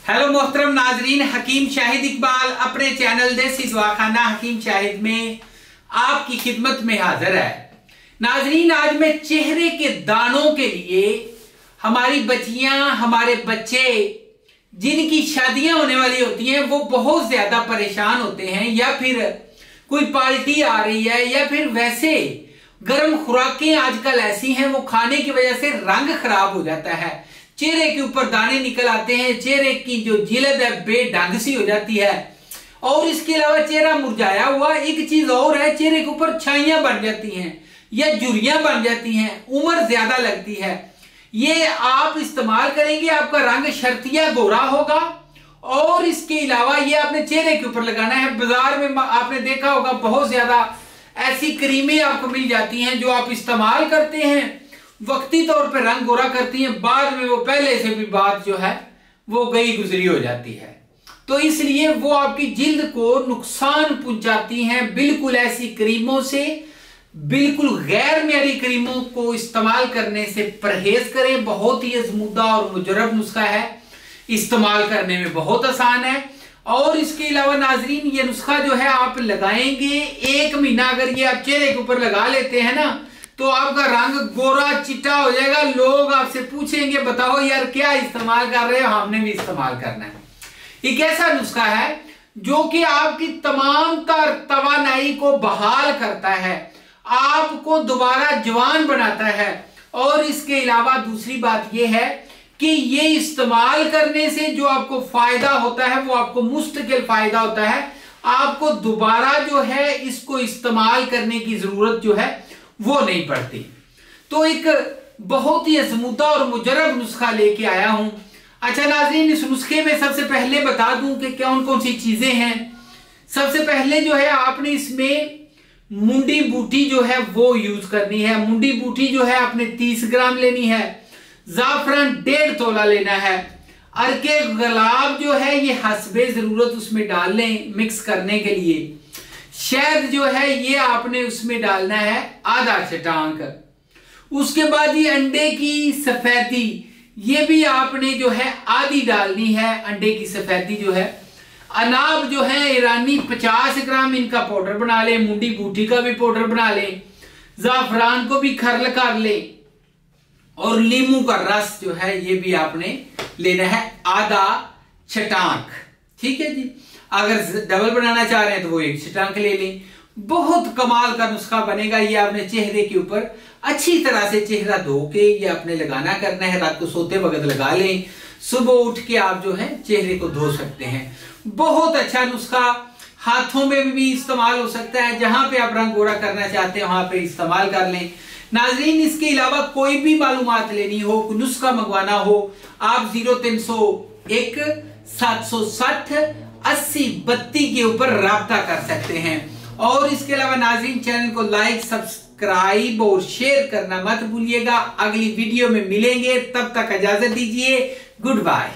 Hello मोहतरम नाजरीन, हकीम शाहिद इकबाल अपने चैनल देसी दवाखाना हकीम शाहिद में आपकी खिदमत में हाजिर है। नाजरीन, आज मैं चेहरे के दानों के लिए हमारी बच्चियां, हमारे बच्चे जिनकी शादियां होने वाली होती हैं वो बहुत ज्यादा परेशान होते हैं, या फिर कोई पार्टी आ रही है, या फिर वैसे गर्म खुराकें आजकल ऐसी हैं वो खाने की वजह से रंग खराब हो जाता है, चेहरे के ऊपर दाने निकल आते हैं, चेहरे की जो जिल्द है बेढंग सी हो जाती है, और इसके अलावा चेहरा मुरझाया हुआ। एक चीज और है, चेहरे के ऊपर छाइयां बन जाती हैं या झुर्रियां बन जाती हैं, उम्र ज्यादा लगती है। ये आप इस्तेमाल करेंगे, आपका रंग शर्तिया गोरा होगा। और इसके अलावा ये आपने चेहरे के ऊपर लगाना है। बाजार में आपने देखा होगा बहुत ज्यादा ऐसी क्रीमें आपको मिल जाती हैं जो आप इस्तेमाल करते हैं, वक्ती तौर पे रंग गोरा करती हैं, बाद में वो पहले से भी बात जो है वो गई गुजरी हो जाती है। तो इसलिए वो आपकी जिल्द को नुकसान पहुंचाती हैं। बिल्कुल ऐसी क्रीमों से, बिल्कुल गैर मेरी क्रीमों को इस्तेमाल करने से परहेज करें। बहुत ही आजमूदा और मुजरब नुस्खा है, इस्तेमाल करने में बहुत आसान है। और इसके अलावा नाजरीन, ये नुस्खा जो है आप लगाएंगे 1 महीना, अगर ये आप चेहरे के ऊपर लगा लेते हैं ना, तो आपका रंग गोरा चिट्टा हो जाएगा। लोग आपसे पूछेंगे बताओ यार क्या इस्तेमाल कर रहे हो, हमने भी इस्तेमाल करना है। एक ऐसा नुस्खा है जो कि आपकी तमाम तवानाई को बहाल करता है, आपको दोबारा जवान बनाता है। और इसके अलावा दूसरी बात यह है कि ये इस्तेमाल करने से जो आपको फायदा होता है वो आपको मुस्तकिल फायदा होता है। आपको दोबारा जो है इसको इस्तेमाल करने की जरूरत जो है वो नहीं पड़ती। तो एक बहुत ही आजमूदा और मुजरब नुस्खा लेके आया हूं। अच्छा नाज़रीन, इस नुस्खे में सबसे पहले बता दूं कि कौन कौन सी चीजें हैं। सबसे पहले जो है आपने इसमें मुंडी बूटी जो है वो यूज करनी है। मुंडी बूटी जो है आपने 30 ग्राम लेनी है। जाफरान 1.5 तोला लेना है। अरके गुलाब जो है ये हस्बे जरूरत उसमें डाल लें मिक्स करने के लिए। शहद जो है ये आपने उसमें डालना है आधा चटांक। उसके बाद ये अंडे की सफेदी, ये भी आपने जो है आधी डालनी है। अंडे की सफेदी जो है, अनाब जो है ईरानी 50 ग्राम इनका पाउडर बना लें। मुंडी बूटी का भी पाउडर बना लें। जाफरान को भी खरल कर लें। और लीमू का रस जो है ये भी आपने लेना है आधा चटांक। ठीक है जी, अगर डबल बनाना चाह रहे हैं तो वो 1 चटांक ले लें। बहुत कमाल का नुस्खा बनेगा। ये आपने चेहरे के ऊपर अच्छी तरह से चेहरा धो के ये आपने लगाना करना है। रात को सोते वक्त लगा लें, सुबह उठ के आप जो है चेहरे को धो सकते हैं। बहुत अच्छा नुस्खा, हाथों में भी इस्तेमाल हो सकता है। जहां पे आप रंग गोरा करना चाहते हैं वहां पे इस्तेमाल कर लें। नाजरीन, इसके अलावा कोई भी मालूमात लेनी हो, नुस्खा मंगवाना हो, आप 0301 760 8032 के ऊपर राब्ता कर सकते हैं। और इसके अलावा नाजरीन, चैनल को लाइक, सब्सक्राइब और शेयर करना मत भूलिएगा। अगली वीडियो में मिलेंगे, तब तक इजाजत दीजिए। Good bye.